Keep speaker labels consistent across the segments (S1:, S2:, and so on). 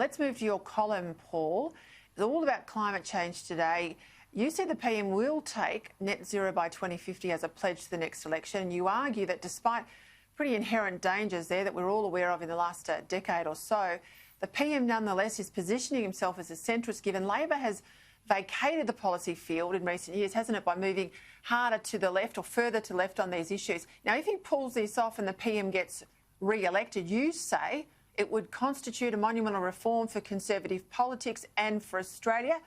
S1: Let's move to your column, Paul. It's all about climate change today. You say the PM will take net zero by 2050 as a pledge to the next election. You argue that despite pretty inherent dangers there that we're all aware of in the last decade or so, the PM nonetheless is positioning himself as a centrist, given Labor has vacated the policy field in recent years, hasn't it, by moving harder to the left or further to left on these issues. Now, if he pulls this off and the PM gets re-elected, you say it would constitute a monumental reform for Conservative politics and for Australia.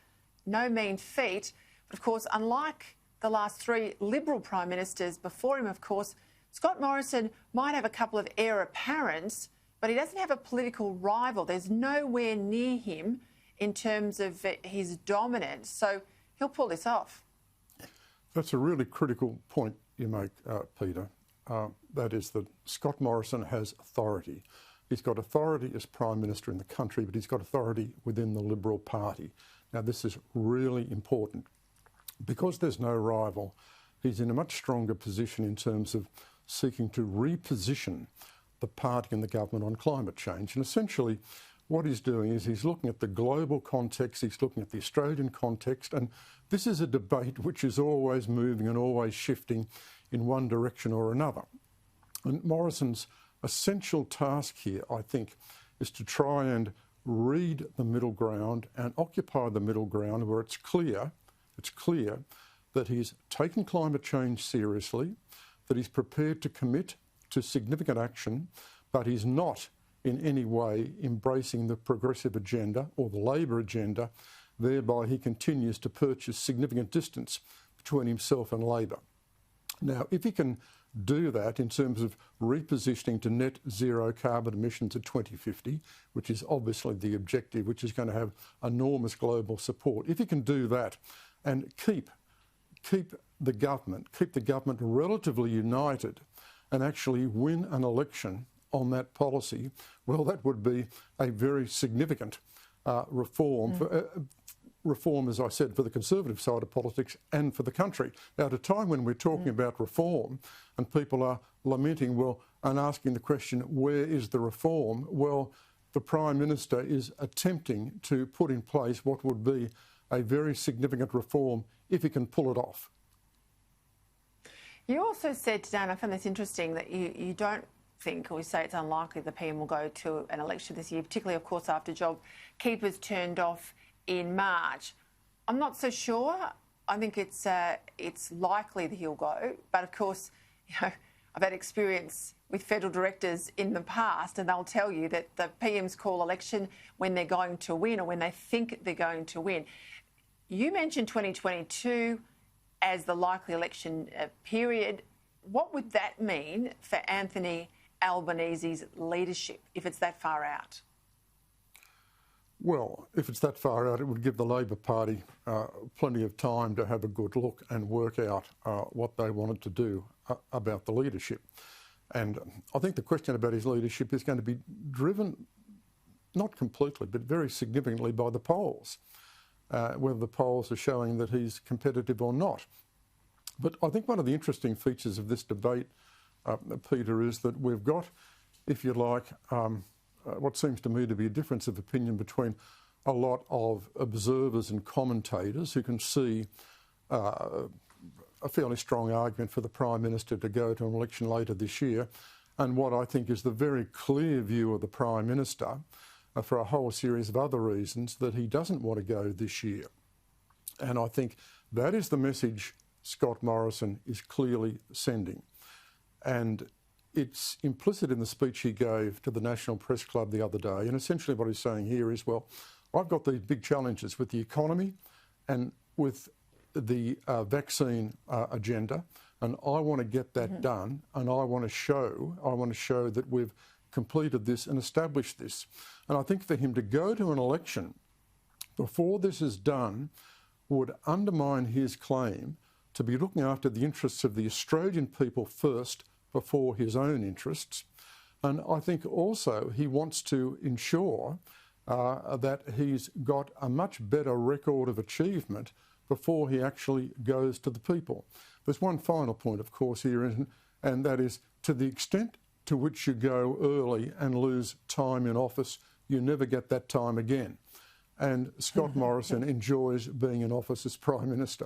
S1: No mean feat. But, of course, unlike the last three Liberal Prime Ministers before him, of course, Scott Morrison might have a couple of heir apparents, but he doesn't have a political rival. There's nowhere near him in terms of his dominance. So he'll pull this off.
S2: That's a really critical point you make, Peter. That is that Scott Morrison has authority. He's got authority as Prime Minister in the country, but he's got authority within the Liberal Party. Now, this is really important. Because there's no rival, he's in a much stronger position in terms of seeking to reposition the party and the government on climate change. And essentially, what he's doing is he's looking at the global context, he's looking at the Australian context, and this is a debate which is always moving and always shifting in one direction or another. And Morrison's essential task here, I think, is to try and read the middle ground and occupy the middle ground where it's clear that he's taken climate change seriously, that he's prepared to commit to significant action, but he's not in any way embracing the progressive agenda or the Labor agenda. Thereby he continues to purchase significant distance between himself and Labor. Now, if he can do that in terms of repositioning to net zero carbon emissions at 2050, which is obviously the objective, which is going to have enormous global support, if he can do that and keep the government relatively united and actually win an election on that policy, well, that would be a very significant reform, reform, as I said, for the Conservative side of politics and for the country. Now, at a time when we're talking about reform and people are lamenting, well, and asking the question, where is the reform? Well, the Prime Minister is attempting to put in place what would be a very significant reform if he can pull it off.
S1: You also said today, and I found this interesting, that you don't think, or we say it's unlikely the PM will go to an election this year, particularly, of course, after JobKeeper's turned off in March. I'm not so sure. I think it's likely that he'll go, but of course, you know, I've had experience with federal directors in the past, and they'll tell you that the PMs call election when they're going to win or when they think they're going to win. You mentioned 2022 as the likely election period. What would that mean for Anthony Albanese's leadership if it's that far out?
S2: Well, if it's that far out, it would give the Labor Party plenty of time to have a good look and work out what they wanted to do about the leadership. And I think the question about his leadership is going to be driven, not completely, but very significantly by the polls, whether the polls are showing that he's competitive or not. But I think one of the interesting features of this debate, Peter, is that we've got, if you like, what seems to me to be a difference of opinion between a lot of observers and commentators who can see a fairly strong argument for the Prime Minister to go to an election later this year, and what I think is the very clear view of the Prime Minister, for a whole series of other reasons, that he doesn't want to go this year. And I think that is the message Scott Morrison is clearly sending. And it's implicit in the speech he gave to the National Press Club the other day. And essentially what he's saying here is, well, I've got these big challenges with the economy and with the vaccine agenda, and I want to get that done, and I want to show that we've completed this and established this. And I think for him to go to an election before this is done would undermine his claim to be looking after the interests of the Australian people first before his own interests. And I think also he wants to ensure that he's got a much better record of achievement before he actually goes to the people. There's one final point, of course, here, and that is, to the extent to which you go early and lose time in office you never get that time again. And Scott Morrison enjoys being in office as Prime Minister.